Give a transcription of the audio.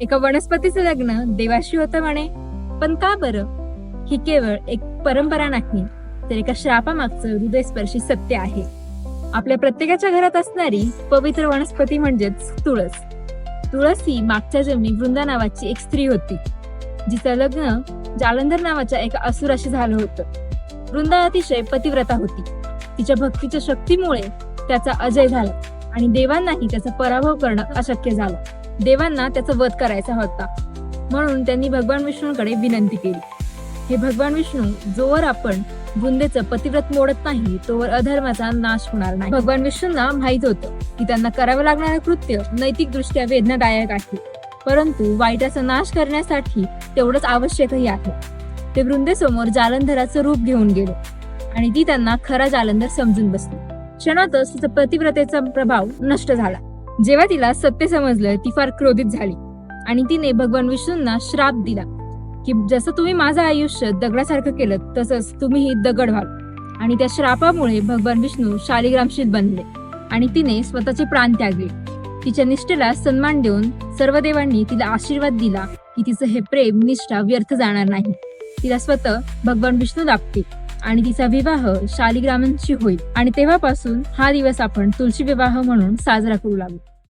एका वनस्पतीचं लग्न देवाशी होतं म्हणे. पण का बरं? ही केवळ एक परंपरा नाही, तर एका श्रापामागचं हृदयस्पर्शी सत्य आहे. आपल्या प्रत्येकाच्या घरात असणारी पवित्र वनस्पती म्हणजेच तुळस. तुळस ही मागच्या जन्मी वृंदा नावाची एक स्त्री होती, जिचं लग्न जालंधर नावाच्या एका असुराशी झालं होतं. वृंदा अतिशय पतिव्रता होती. तिच्या भक्तीच्या शक्तीमुळे त्याचा अजय झाला आणि देवांनाही त्याचा पराभव करणं अशक्य झालं. देवांना त्याचा वध करायचा होता, म्हणून त्यांनी भगवान विष्णूंकडे विनंती केली. हे भगवान विष्णू, जोवर आपण वृंदेचं पतिव्रत मोडत नाही तोवर अधर्माचा नाश होणार नाही. भगवान विष्णूंना माहित होतं की त्यांना करावं लागणारं कृत्य नैतिक दृष्ट्या वेदनादायक आहे, परंतु वाईटाचा नाश करण्यासाठी तेवढंच आवश्यकही आहे. ते वृंदेसमोर जालंधराचं रूप घेऊन गेले आणि ती त्यांना खरा जालंधर समजून बसली. क्षणातच तिचा पतिव्रतेचा प्रभाव नष्ट झाला. जेव्हा तिला सत्य समजलं, ती फार क्रोधित झाली आणि तिने भगवान विष्णूंना श्राप दिला की जसं तुम्ही माझं आयुष्य दगडासारखं केलं तसंच तुम्हीही दगड व्हाल. आणि त्या श्रापामुळे भगवान विष्णू शालिग्रामशील बनले आणि तिने स्वतःचे प्राण त्यागले. तिच्या निष्ठेला सन्मान देऊन सर्व देवांनी तिला आशीर्वाद दिला की तिचं हे प्रेम निष्ठा व्यर्थ जाणार नाही. तिला स्वतः भगवान विष्णू लाभतील आणि तिचा विवाह शालिग्रामांशी होईल. आणि तेव्हापासून हा दिवस आपण तुळशी विवाह म्हणून साजरा करू लागलो.